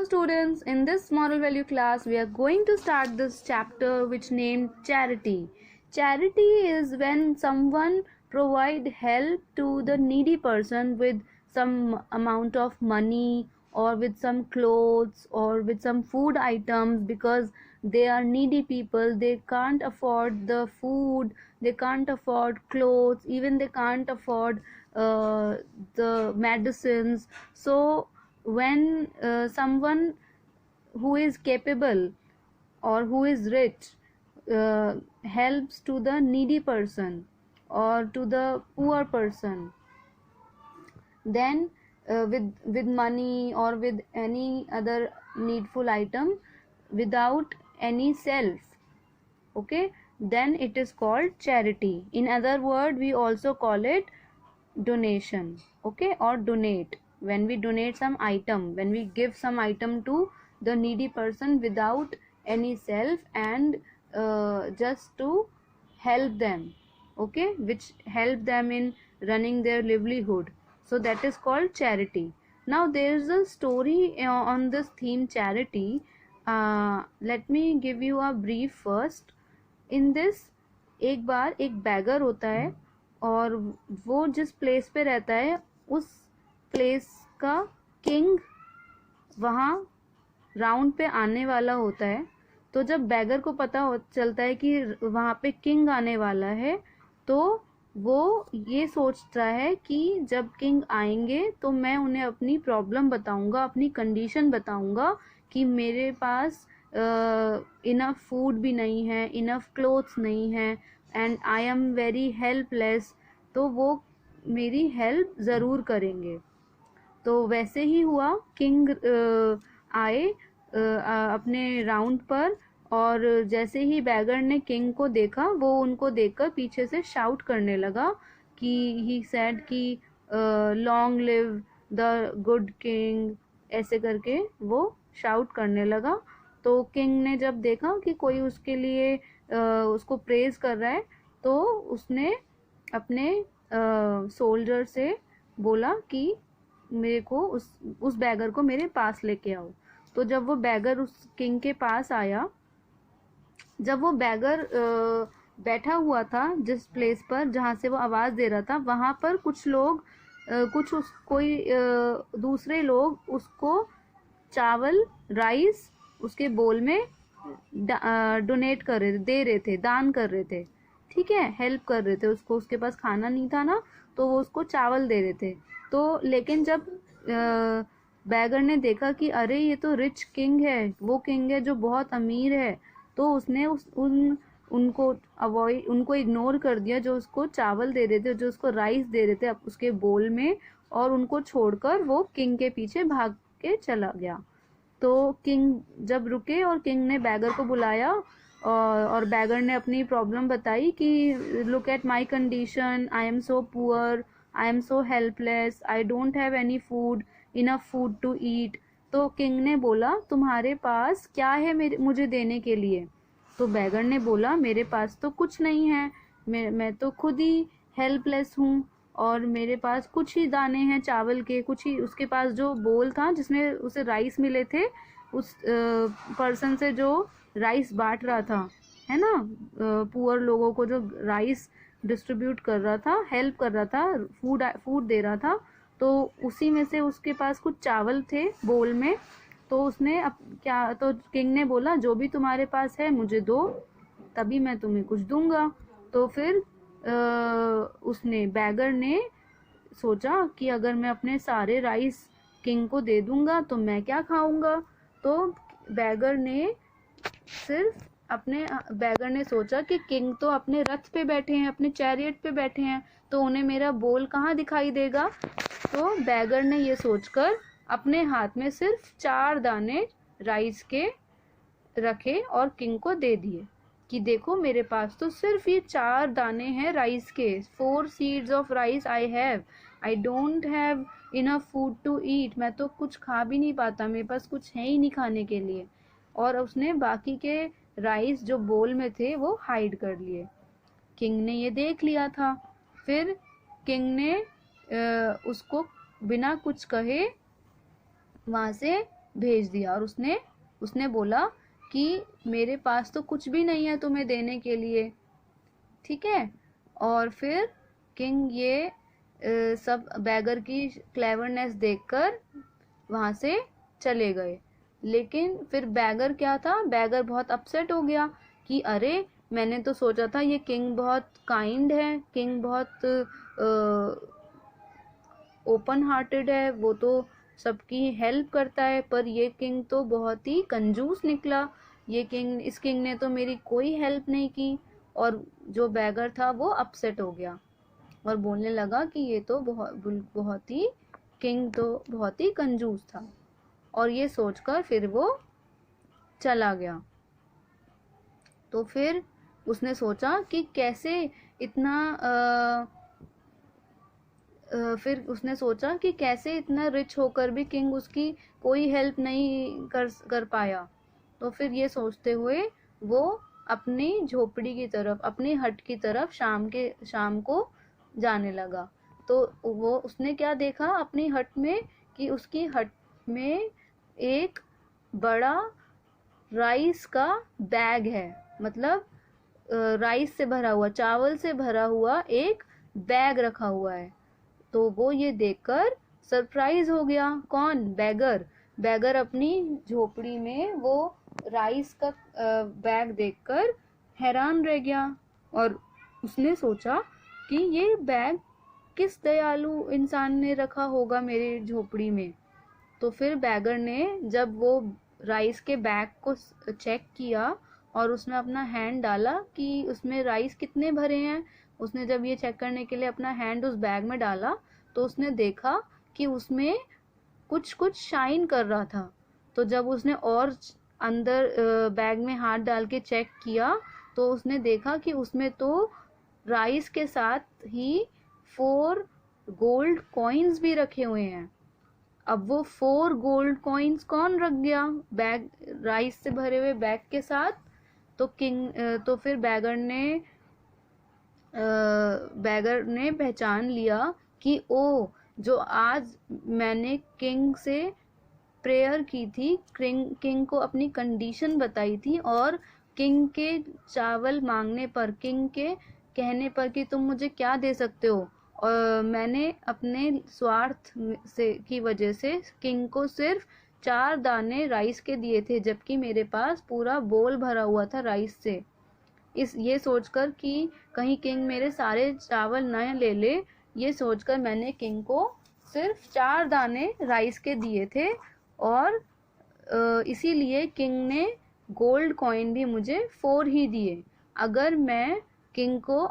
students, in this moral value class we are going to start this chapter which named charity. Charity is when someone provide help to the needy person with some amount of money or with some clothes or with some food items, because they are needy people, they can't afford the food, they can't afford clothes, even they can't afford the medicines. So when someone who is capable or who is rich helps to the needy person or to the poor person, then with money or with any other needful item without any self, okay, then it is called charity. In other word, we also call it donation, okay, or donate. When we donate some item, when we give some item to the needy person without any self and just to help them, okay, which help them in running their livelihood, so that is called charity. Now there is a story on this theme charity. Let me give you a brief first. In this, एक बार एक bagger होता है और वो जिस place पे रहता है उस प्लेस का किंग वहाँ राउंड पे आने वाला होता है. तो जब बैगर को पता चलता है कि वहाँ पे किंग आने वाला है, तो वो ये सोचता है कि जब किंग आएंगे तो मैं उन्हें अपनी प्रॉब्लम बताऊंगा, अपनी कंडीशन बताऊंगा कि मेरे पास इनफ फूड भी नहीं है, इनफ क्लोथ्स नहीं है, and I am very helpless. तो वो मेरी हेल्प ज़रूर करेंगे. तो वैसे ही हुआ. किंग आए अपने राउंड पर, और जैसे ही बैगर ने किंग को देखा, वो उनको देखकर पीछे से शाउट करने लगा कि ही सेड कि long live the good king, ऐसे करके वो शाउट करने लगा. तो किंग ने जब देखा कि कोई उसके लिए उसको प्रेज कर रहा है, तो उसने अपने सोल्जर से बोला कि मेरे को उस बैगर को मेरे पास लेके आओ. तो जब वो बैगर उस किंग के पास आया, जब वो बैगर बैठा हुआ था जिस प्लेस पर जहाँ से वो आवाज़ दे रहा था, वहाँ पर कुछ लोग दूसरे लोग उसको चावल, राइस उसके बोल में डोनेट कर रहे थे, दे रहे थे, दान कर रहे थे, ठीक है, हेल्प कर रहे थे उसको. उसके पास खाना नहीं था ना, तो वो उसको चावल दे रहे थे. तो लेकिन जब बैगर ने देखा कि अरे ये तो रिच किंग है, वो किंग है जो बहुत अमीर है, तो उसने उनको इग्नोर कर दिया, जो उसको चावल दे रहे थे, जो उसको राइस दे रहे थे उसके बोल में, और उनको छोड़कर वो किंग के पीछे भाग के चला गया. तो किंग जब रुके और किंग ने बैगर को बुलाया, और बैगर ने अपनी प्रॉब्लम बताई कि look at my condition, I am so poor, I am so helpless, I don't have any food, enough food to eat. तो किंग ने बोला तुम्हारे पास क्या है मुझे देने के लिए? तो बैगर ने बोला मेरे पास तो कुछ नहीं है, मैं तो खुद ही हेल्पलेस हूँ, और मेरे पास कुछ ही दाने हैं चावल के, कुछ ही. उसके पास जो बोल था जिसमें उसे राइस मिले थे, उस पर्सन से जो राइस बांट रहा था, है ना, पुअर लोगों को जो राइस डिस्ट्रीब्यूट कर रहा था, हेल्प कर रहा था, फूड दे रहा था, तो उसी में से उसके पास कुछ चावल थे बोल में. तो उसने तो किंग ने बोला जो भी तुम्हारे पास है मुझे दो, तभी मैं तुम्हें कुछ दूंगा. तो फिर उसने बैगर ने सोचा कि अगर मैं अपने सारे राइस किंग को दे दूंगा तो मैं क्या खाऊंगा. तो बैगर ने सोचा कि किंग तो अपने रथ पे बैठे हैं, अपने चैरियट पे बैठे हैं, तो उन्हें मेरा बोल कहाँ दिखाई देगा. तो बैगर ने ये सोचकर अपने हाथ में सिर्फ 4 दाने राइस के रखे और किंग को दे दिए कि देखो मेरे पास तो सिर्फ ये 4 दाने हैं राइस के. 4 seeds of rice I have, I don't have enough food to eat. मैं तो कुछ खा भी नहीं पाता, मेरे पास कुछ है ही नहीं खाने के लिए. और उसने बाकी के राइस जो बोल में थे वो हाइड कर लिए. किंग ने ये देख लिया था. फिर किंग ने उसको बिना कुछ कहे वहाँ से भेज दिया और उसने बोला कि मेरे पास तो कुछ भी नहीं है तुम्हें देने के लिए, ठीक है। और फिर किंग ये सब बैगर की क्लेवरनेस देखकर वहां से चले गए। लेकिन फिर बैगर क्या था, बैगर बहुत अपसेट हो गया कि अरे मैंने तो सोचा था ये किंग बहुत काइंड है, किंग बहुत ओपन हार्टेड है, वो तो सबकी हेल्प करता है, पर ये किंग तो बहुत ही कंजूस निकला, इस किंग ने तो मेरी कोई हेल्प नहीं की। और जो बैगर था वो अपसेट हो गया और बोलने लगा कि ये तो बहुत ही किंग तो बहुत ही कंजूस था। और ये सोचकर फिर वो चला गया। तो फिर उसने सोचा कि कैसे इतना फिर उसने सोचा कि कैसे इतना रिच होकर भी किंग उसकी कोई हेल्प नहीं कर पाया। तो फिर ये सोचते हुए वो अपनी झोपड़ी की तरफ, अपनी हट की तरफ शाम को जाने लगा। तो उसने क्या देखा अपनी हट में, कि उसकी हट में एक बड़ा राइस का बैग है, मतलब राइस से भरा हुआ, चावल से भरा हुआ एक बैग रखा हुआ है। तो वो ये देखकर सरप्राइज हो गया। कौन? बैगर। बैगर अपनी झोपड़ी में वो राइस का बैग देखकर हैरान रह गया और उसने सोचा कि ये बैग किस दयालु इंसान ने रखा होगा मेरी झोपड़ी में। तो फिर बैगर ने जब वो राइस के बैग को चेक किया और उसमें अपना हैंड डाला कि उसमें राइस कितने भरे हैं, उसने जब ये चेक करने के लिए अपना हैंड उस बैग में डाला तो उसने देखा कि उसमें कुछ कुछ शाइन कर रहा था। तो जब उसने और अंदर बैग में हाथ डाल के चेक किया तो उसने देखा कि उसमें तो राइस के साथ ही 4 गोल्ड कॉइन्स भी रखे हुए हैं। अब वो 4 गोल्ड कॉइन्स कौन रख गया बैग, राइस से भरे हुए बैग के साथ? तो फिर बैगर ने पहचान लिया कि ओ, जो आज मैंने किंग से प्रेयर की थी, किंग को अपनी कंडीशन बताई थी और किंग के चावल मांगने पर, किंग के कहने पर कि तुम मुझे क्या दे सकते हो, और मैंने अपने स्वार्थ से की वजह से किंग को सिर्फ 4 दाने राइस के दिए थे, जबकि मेरे पास पूरा बोल भरा हुआ था राइस से। ये सोचकर कि कहीं किंग मेरे सारे चावल न ले ले, ये सोचकर मैंने किंग को सिर्फ 4 दाने राइस के दिए थे और इसीलिए किंग ने गोल्ड कॉइन भी मुझे 4 ही दिए। अगर मैं किंग को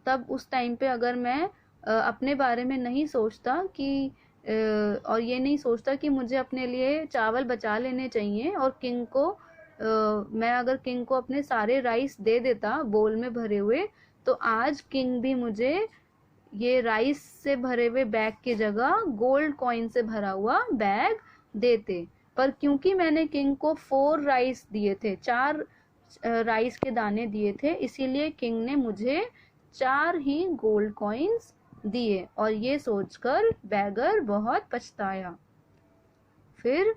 तब उस टाइम पे अगर मैं अपने बारे में नहीं सोचता कि और ये नहीं सोचता कि मुझे अपने लिए चावल बचा लेने चाहिए और किंग को मैं अगर किंग को अपने सारे राइस दे देता बोल में भरे हुए, तो आज किंग भी मुझे ये राइस से भरे हुए बैग की जगह गोल्ड कॉइन से भरा हुआ बैग देते। पर क्योंकि मैंने किंग को 4 राइस दिए थे, 4 राइस के दाने दिए थे, इसीलिए किंग ने मुझे 4 ही गोल्ड कॉइन्स दिए। और ये सोचकर बैगर बहुत पछताया। फिर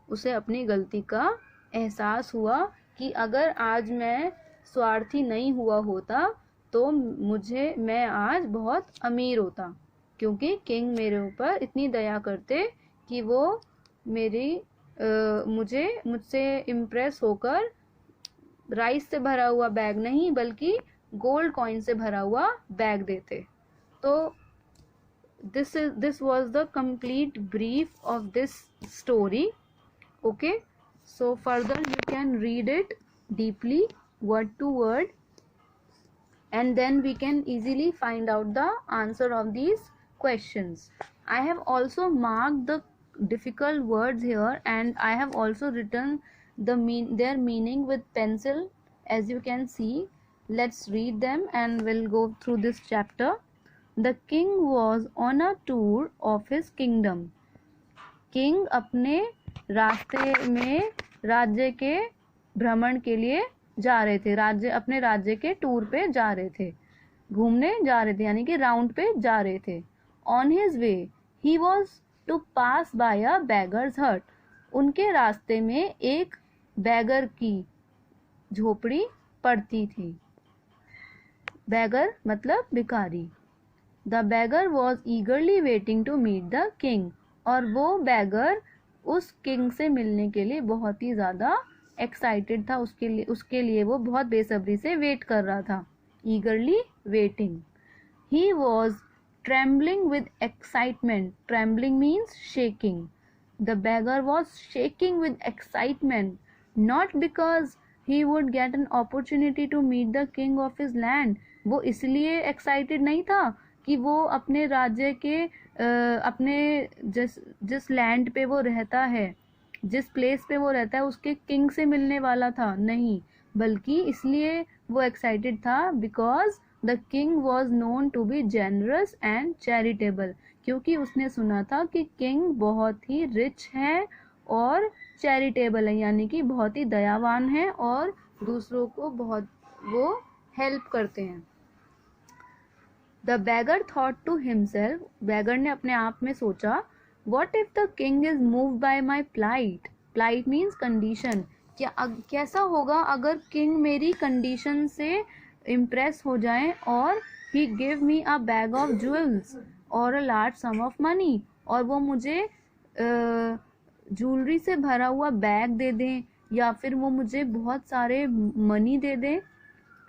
उसे अपनी गलती का एहसास हुआ कि अगर आज मैं स्वार्थी नहीं हुआ होता तो मैं आज बहुत अमीर होता, क्योंकि किंग मेरे ऊपर इतनी दया करते कि वो मुझसे इम्प्रेस होकर राइस से भरा हुआ बैग नहीं बल्कि गोल्ड कॉइन से भरा हुआ बैग देते। तो this was the complete brief of this story. Okay, so further you can read it deeply word to word, and then we can easily find out the answer of these questions. I have also marked the difficult words here, and I have also written their meaning with pencil, as you can see. Let's read them and we'll go through this chapter. The king was on a tour of his kingdom. King अपने रास्ते में राज्य के भ्रमण के लिए जा रहे थे, अपने राज्य के टूर पे जा रहे थे, घूमने जा रहे थे, यानी कि राउंड पे जा रहे थे. On his way he was to pass by a beggar's hut. उनके रास्ते में एक बैगर की झोपड़ी पड़ती थी। बैगर मतलब भिखारी। The beggar was eagerly waiting to meet the king, और वो बैगर उस किंग से मिलने के लिए बहुत ही ज़्यादा एक्साइटेड था, उसके लिए वो बहुत बेसब्री से वेट कर रहा था। ईगरली waiting. He was trembling with excitement. Trembling means shaking. The beggar was shaking with excitement, not because he would get an opportunity to meet the king of his land। वो इसलिए एक्साइटेड नहीं था कि वो अपने राज्य के अपने जिस लैंड पे वो रहता है, जिस प्लेस पे वो रहता है, उसके किंग से मिलने वाला था, नहीं, बल्कि इसलिए वो एक्साइटेड था because the king was known to be generous and charitable, क्योंकि उसने सुना था कि किंग बहुत ही रिच है और चैरिटेबल है, यानी कि बहुत ही दयावान है और दूसरों को बहुत वो हेल्प करते हैं। The beggar thought to himself. Beggar ने अपने आप में सोचा, what if the king is moved by my plight. Plight means condition. कैसा होगा अगर किंग मेरी कंडीशन से इम्प्रेस हो जाए और he give me a bag of jewels और a large sum of money, और वो मुझे ज्वेलरी से भरा हुआ बैग दे दें या फिर वो मुझे बहुत सारे मनी दे दें।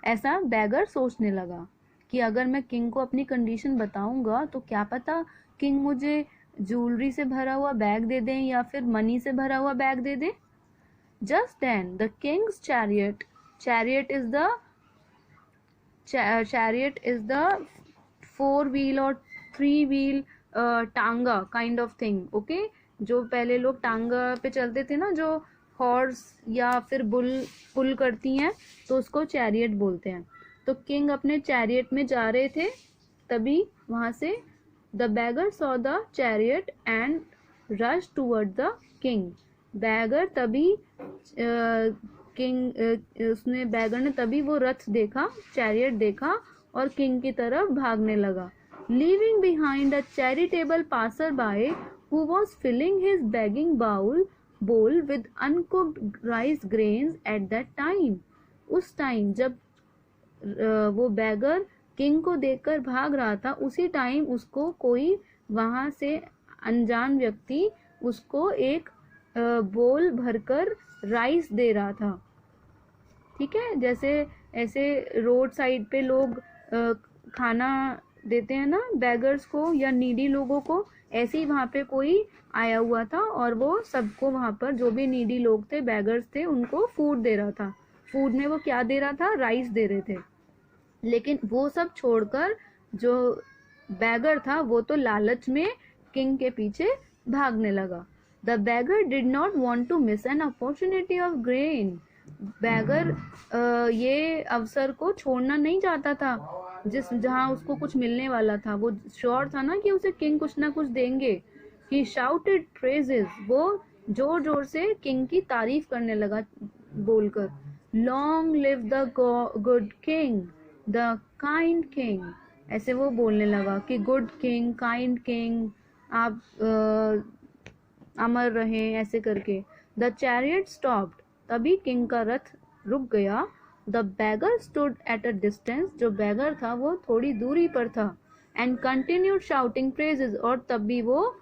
ऐसा बैगर सोचने लगा कि अगर मैं किंग को अपनी कंडीशन बताऊंगा तो क्या पता किंग मुझे ज्वेलरी से भरा हुआ बैग दे दें या फिर मनी से भरा हुआ बैग दे दें। Just then the king's chariot. Chariot is the 4 wheel और 3 व्हील टांगा काइंड ऑफ थिंग। ओके, जो पहले लोग टांगा पे चलते थे ना, जो हॉर्स या फिर बुल पुल करती हैं, तो उसको चैरियट बोलते हैं। तो किंग अपने चैरियट में जा रहे थे, तभी वहां से the beggar saw the chariot and rush toward the king. Beggar तभी उसने बैगर ने तभी वो रथ देखा, चैरियट देखा और किंग की तरफ भागने लगा। Leaving behind a charitable passerby who was filling his begging bowl with uncooked rice grains at that time। उस टाइम जब वो बैगर किंग को देखकर भाग रहा था, उसी टाइम उसको कोई वहां से अनजान व्यक्ति उसको एक बोल भरकर राइस दे रहा था। ठीक है, जैसे ऐसे रोड साइड पे लोग खाना देते हैं ना बैगर्स को या नीडी लोगों को, ऐसे ही वहाँ पे कोई आया हुआ था और वो सबको वहाँ पर जो भी नीडी लोग थे, बैगर्स थे, उनको फूड दे रहा था। फूड में वो क्या दे रहा था? राइस दे रहे थे। लेकिन वो सब छोड़कर जो बैगर था वो तो लालच में किंग के पीछे भागने लगा। The beggar did not want to miss an opportunity of grain. Beggar ये अवसर को छोड़ना नहीं चाहता था जहां उसको कुछ मिलने वाला था। वो श्योर था ना कि उसे किंग कुछ ना कुछ देंगे। ही शाउटेड प्रेजेस। वो जोर जोर से किंग की तारीफ करने लगा बोलकर, long live the good king, the kind king. ऐसे वो बोलने लगा कि गुड किंग, काइंड किंग, आप अमर रहें, ऐसे करके। The chariot stopped. तभी किंग का रथ रुक गया। The bagger stood at a distance. जो बैगर था वो थोड़ी दूरी पर था। And continued shouting praises. और तब भी वो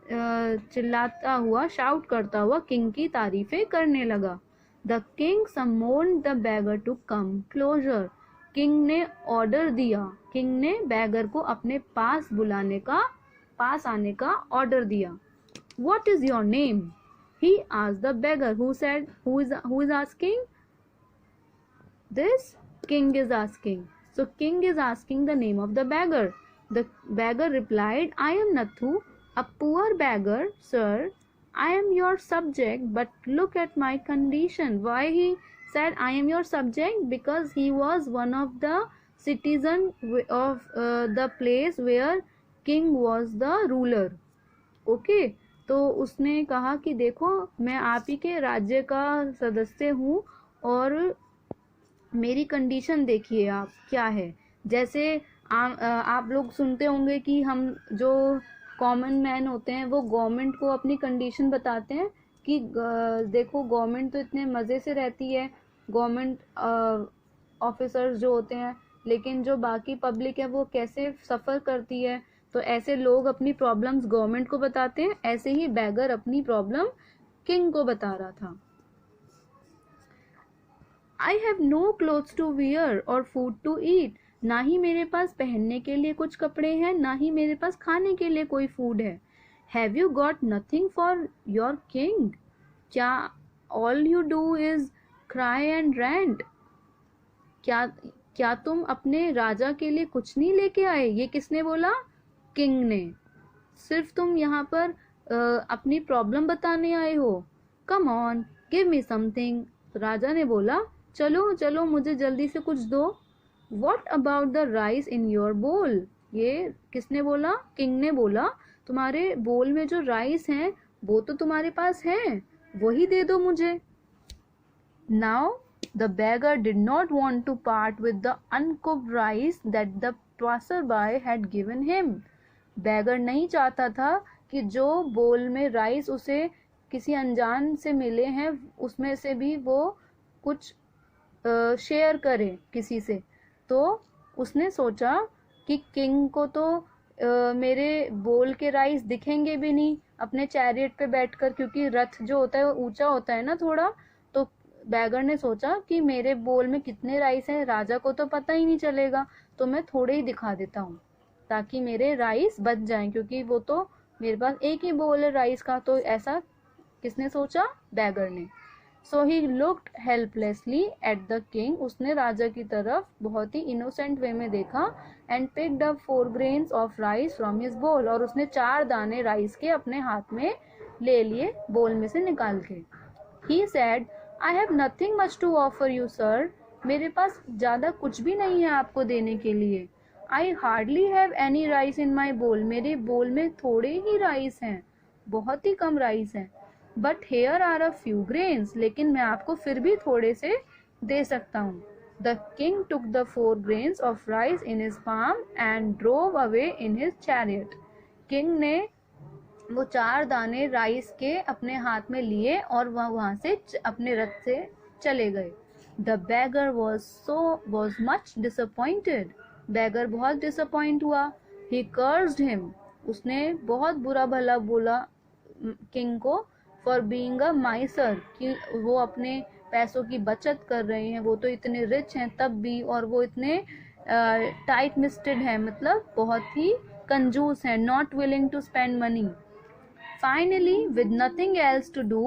चिल्लाता हुआ, शाउट करता हुआ किंग की तारीफें करने लगा। The king summoned the beggar to come closer. King ने ऑर्डर दिया, किंग ने बैगर को अपने पास आने का ऑर्डर दिया। What is your name? He asked the beggar, who said, who is asking? This king is asking. So king is asking the name of the beggar. The beggar replied, I am Nathu, a poor beggar, sir. I am your subject, but look at my condition. Why he said I am your subject? Because he was one of the citizen of the place where king was the ruler. Okay. तो उसने कहा कि देखो, मैं आप ही के राज्य का सदस्य हूँ और मेरी कंडीशन देखिए आप क्या है। जैसे आप लोग सुनते होंगे कि हम जो कॉमन मैन होते हैं वो गवर्नमेंट को अपनी कंडीशन बताते हैं कि देखो गवर्नमेंट तो इतने मज़े से रहती है, गवर्नमेंट ऑफिसर्स जो होते हैं, लेकिन जो बाकी पब्लिक है वो कैसे सफ़र करती है। तो ऐसे लोग अपनी प्रॉब्लम्स गवर्नमेंट को बताते हैं, ऐसे ही बैगर अपनी प्रॉब्लम किंग को बता रहा था। I have no clothes to wear और फूड टू ईट, ना ही मेरे पास पहनने के लिए कुछ कपड़े हैं, ना ही मेरे पास खाने के लिए कोई फूड है। Have you got nothing for your king, क्या all you do is cry and rant, क्या क्या तुम अपने राजा के लिए कुछ नहीं लेके आए। ये किसने बोला? किंग ने। सिर्फ तुम यहाँ पर अपनी प्रॉब्लम बताने आए हो। Come on give me something, राजा ने बोला चलो चलो मुझे जल्दी से कुछ दो। What about the rice in your bowl, ये किसने बोला? किंग ने बोला तुम्हारे बोल में जो राइस हैं वो तो तुम्हारे पास हैं, वही दे दो मुझे। Now the beggar did not want to part with the uncooked rice that the passerby had given him. Beggar नहीं चाहता था कि जो बोल में राइस उसे किसी अनजान से मिले हैं उसमें से भी वो कुछ शेयर करे किसी से। तो उसने सोचा कि किंग को तो मेरे बोल के राइस दिखेंगे भी नहीं अपने चैरियट पे बैठकर, क्योंकि रथ जो होता है वो ऊंचा होता है ना थोड़ा। तो बैगर ने सोचा कि मेरे बोल में कितने राइस हैं राजा को तो पता ही नहीं चलेगा, तो मैं थोड़े ही दिखा देता हूँ ताकि मेरे राइस बच जाएं, क्योंकि वो तो मेरे पास एक ही बोल है राइस का। तो ऐसा किसने सोचा? बैगर ने। So he looked helplessly at the king, उसने राजा की तरफ बहुत ही इनोसेंट वे में देखा। And picked up 4 grains of rice from his बोल, और उसने 4 दाने राइस के अपने हाथ में ले लिए बोल में से निकाल के। He said I have nothing much to offer you sir, मेरे पास ज़्यादा कुछ भी नहीं है आपको देने के लिए। I hardly have any rice in my bowl, मेरे बोल में थोड़े ही राइस हैं, बहुत ही कम राइस हैं। But here are a few grains, लेकिन मैं आपको फिर भी थोड़े से दे सकता हूँ। The king took the 4 grains of rice in his palm and drove away in his chariot. King ने वो 4 दाने राइस के अपने हाथ में लिए और वह वहां से अपने रथ से चले गए। The beggar was much disappointed, beggar बहुत डिसअपॉइंट हुआ। ही कर्स्ड हिम, उसने बहुत बुरा भला बोला किंग को, फॉर बीइंग अ माइसर, कि वो अपने पैसों की बचत कर रहे हैं, वो तो इतने रिच हैं तब भी, और वो इतने टाइट मिस्टेड हैं, मतलब बहुत ही कंजूस हैं, not willing to spend money. Finally, with nothing else to do,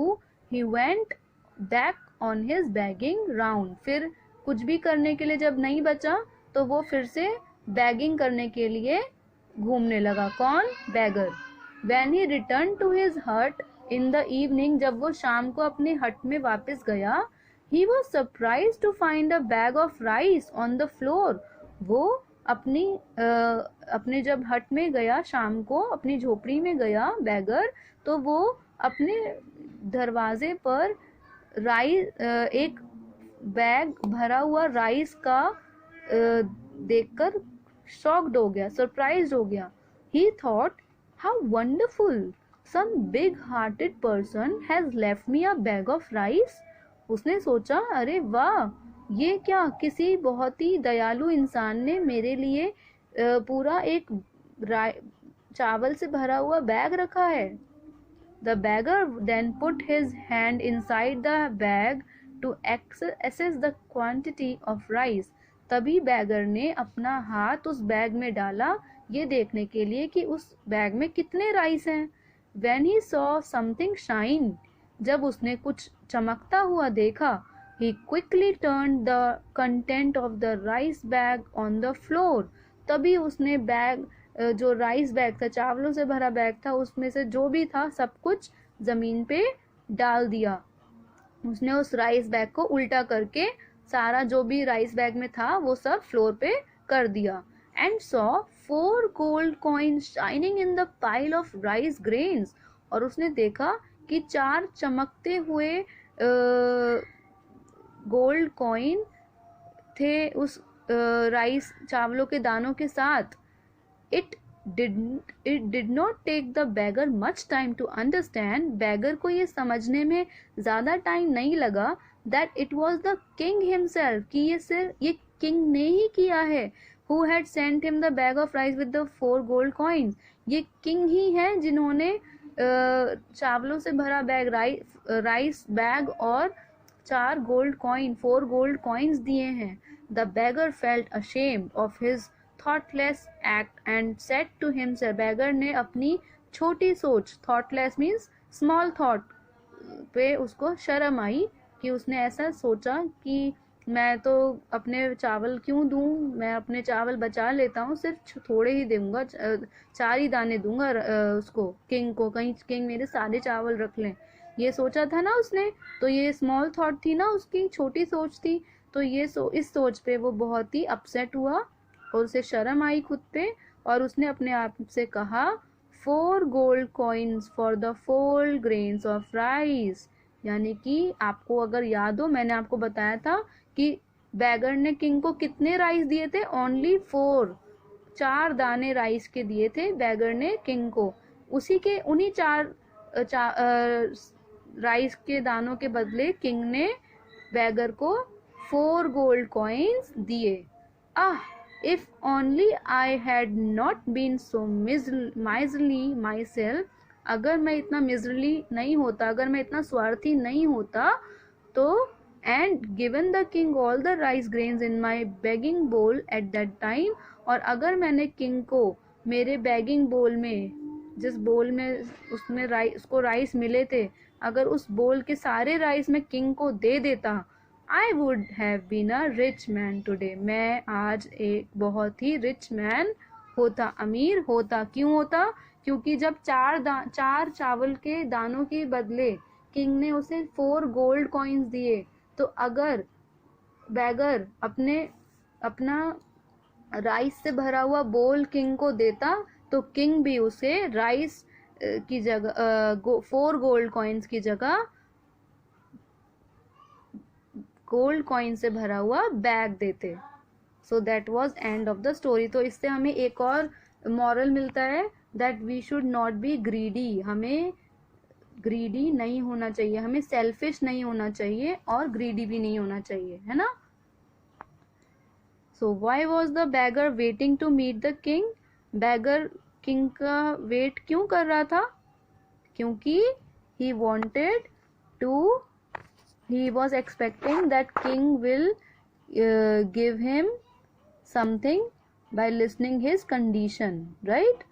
he went back on his begging round. फिर कुछ भी करने के लिए जब नहीं बचा तो वो फिर से begging करने के लिए घूमने लगा। कौन? Bagger. When he returned to his hut in the evening, जब वो शाम को अपने हट में वापस गया, he was surprised to find a bag of rice on the floor. वो अपने जब हट में गया शाम को, अपनी झोपड़ी में गया बैगर, तो वो अपने दरवाजे पर एक बैग भरा हुआ राइस का देखकर शॉक्ड हो गया, सरप्राइज्ड हो गया। He thought how wonderful, some big hearted person has left me a bag of rice. उसने सोचा अरे वाह, ये क्या, किसी बहुत ही दयालु इंसान ने मेरे लिए पूरा एक चावल से भरा हुआ बैग रखा है। The beggar then put his hand inside the bag to assess the quantity of rice. तभी बैगर ने अपना हाथ उस बैग में डाला ये देखने के लिए कि उस बैग में कितने राइस हैं। When he saw something shine, जब उसने कुछ चमकता हुआ देखा, he quickly turned the content of the rice bag on the floor. तभी उसने बैग, जो राइस बैग था, चावलों से भरा बैग था, उसमें से जो भी था सब कुछ जमीन पे डाल दिया। उसने उस राइस बैग को उल्टा करके सारा जो भी राइस बैग में था वो सब फ्लोर पे कर दिया। And saw 4 gold coins shining in the pile of rice grains, और उसने देखा कि 4 चमकते हुए गोल्ड कॉइन थे उस राइस चावलों के दानों के साथ। It It did not take the beggar much time to understand. beggar को ये समझने में ज़्यादा टाइम नहीं लगा that it was the king himself, कि ये सिर्फ ये king ने ही किया है, who had sent him the bag of rice with the 4 gold coins. ये king ही है जिन्होंने चावलों से भरा बैग राइस बैग और 4 गोल्ड कॉइन 4 गोल्ड कॉइन्स दिए हैं. The beggar felt ashamed of his thoughtless act and said to himself. beggar ने अपनी छोटी सोच, thoughtless means small thought, पे उसको शर्म आई कि उसने ऐसा सोचा कि मैं तो अपने चावल क्यों दूं, मैं अपने चावल बचा लेता हूँ, सिर्फ थोड़े ही दूंगा, 4 ही दाने दूंगा उसको किंग को, कहीं किंग मेरे सारे चावल रख लें. ये सोचा था ना उसने, तो ये स्मॉल थॉट थी ना, उसकी छोटी सोच थी. तो ये इस सोच पे वो बहुत ही अपसेट हुआ और उसे शर्म आई खुद पे, और उसने अपने आप से कहा 4 gold coins for the 4 grains of rice. यानी कि आपको अगर याद हो, मैंने आपको बताया था कि बैगर ने किंग को कितने राइस दिए थे, ओनली 4 दाने राइस के दिए थे बैगर ने किंग को. उन्हीं 4 राइस के दानों के बदले किंग ने बैगर को 4 गोल्ड कॉइन्स दिए. if only I had not been so miserly myself. अगर मैं इतना miserly नहीं होता, अगर मैं इतना स्वार्थी नहीं होता, तो and given the king all the rice grains in my begging bowl at that time. और अगर मैंने किंग को मेरे begging bowl में, जिस बोल में उसमें उसको राइस मिले थे, अगर उस बोल के सारे राइस मैं किंग को दे देता, I would have been a rich man today. मैं आज एक बहुत ही रिच मैन होता, अमीर होता. क्यों होता? क्योंकि जब 4 चावल के दानों के बदले किंग ने उसे 4 गोल्ड कॉइन्स दिए, तो अगर बैगर अपना राइस से भरा हुआ बोल किंग को देता, तो किंग भी उसे राइस की जगह 4 गोल्ड कॉइन्स की जगह गोल्ड कॉइन से भरा हुआ बैग देते. So that was end of the story. तो इससे हमें एक और मॉरल मिलता है, that we should not be greedy. हमें ग्रीडी नहीं होना चाहिए, हमें सेल्फिश नहीं होना चाहिए और ग्रीडी भी नहीं होना चाहिए, है ना. So why was the beggar waiting to meet the king. Beggar king का वेट क्यों कर रहा था? क्योंकि he wanted to he was expecting that king will give him something by listening his condition, right?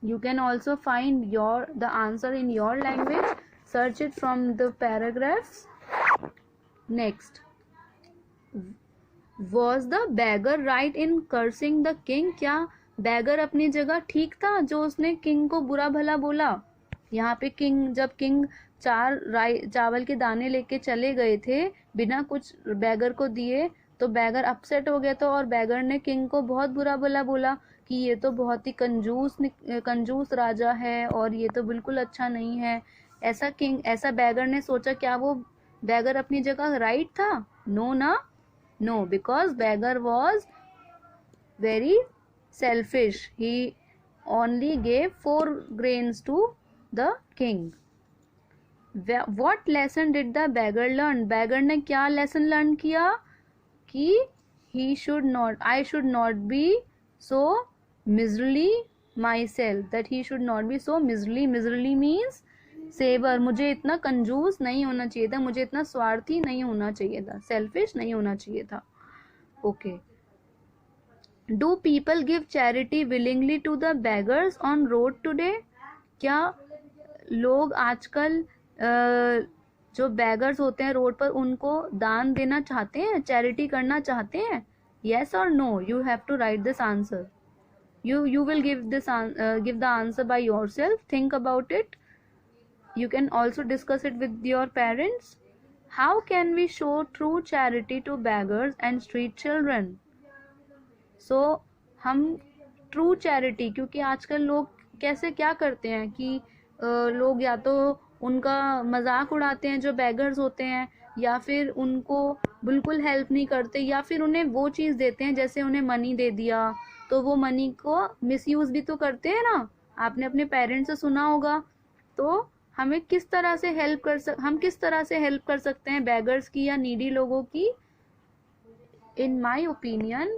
You can also find the answer in your language. Search it from the paragraphs. Next, was the beggar right in cursing the king? क्या bagger अपनी जगह ठीक था जो उसने king को बुरा भला बोला? यहाँ पे जब किंग 4 चावल के दाने लेके चले गए थे बिना कुछ बैगर को दिए, तो बैगर अपसेट हो गया था और बैगर ने किंग को बहुत बुरा भला बोला कि ये तो बहुत ही कंजूस राजा है और ये तो बिल्कुल अच्छा नहीं है. ऐसा बैगर ने सोचा. क्या वो बैगर अपनी जगह राइट था? नो ना, no, because beggar was very selfish. He only gave 4 grains to the king. What lesson did the beggar learn? Beggar ने क्या lesson learn किया? कि I should not be so miserly myself. That he should not be so miserly. Miserly means saver. मुझे इतना कंजूस नहीं होना चाहिए था, मुझे इतना स्वार्थी नहीं होना चाहिए था, selfish नहीं होना चाहिए था. Okay. Do people give charity willingly to the beggars on road today? क्या लोग आजकल जो बेगर्स होते हैं रोड पर, उनको दान देना चाहते हैं, चैरिटी करना चाहते हैं? Yes or no? You have to write this answer. You will give the answer by yourself. Think about it. You can also discuss it with your parents. How can we show true charity to beggars and street children? सो हम true charity, क्योंकि आजकल लोग क्या करते हैं कि लोग या तो उनका मजाक उड़ाते हैं जो बेगर्स होते हैं, या फिर उनको बिल्कुल हेल्प नहीं करते, या फिर उन्हें वो चीज़ देते हैं जैसे उन्हें मनी दे दिया तो वो मनी को मिसयूज भी तो करते हैं ना, आपने अपने पेरेंट्स से सुना होगा। तो हमें किस तरह से हम किस तरह से हेल्प कर सकते हैं बेगर्स की या नीडी लोगों की? In my opinion,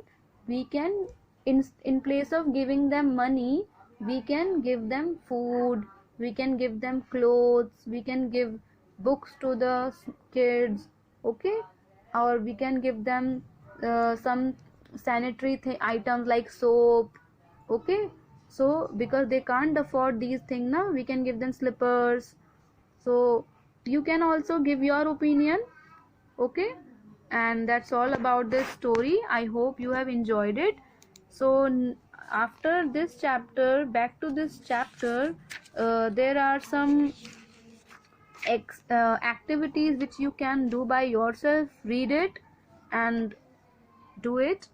we can, in place of giving them money, we can give them food, we can give them clothes, we can give books to the kids, okay, or we can give them some sanitary items like soap, okay. So because they can't afford these things now, we can give them slippers. So you can also give your opinion, okay. And that's all about this story. I hope you have enjoyed it. So after this chapter, back to this chapter, there are some activities which you can do by yourself. Read it and do it,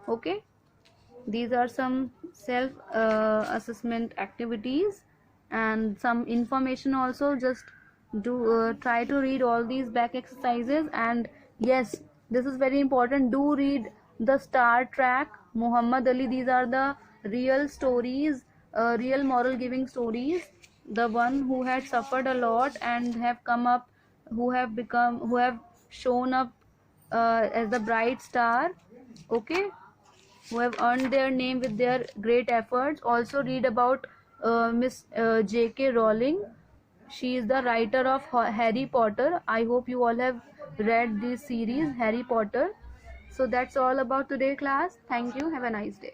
okay. These are some self assessment activities and some information also. Just do try to read all these back exercises. And yes, this is very important, do read the Star Trek, Muhammad Ali. These are the real stories, real moral giving stories, the one who had suffered a lot and have come up, who have shown up as the bright star, okay, who have earned their name with their great efforts. Also read about Miss J.K. Rowling. She is the writer of Harry Potter. I hope you all have read this series, Harry Potter. So that's all about today, class. Thank you. Have a nice day.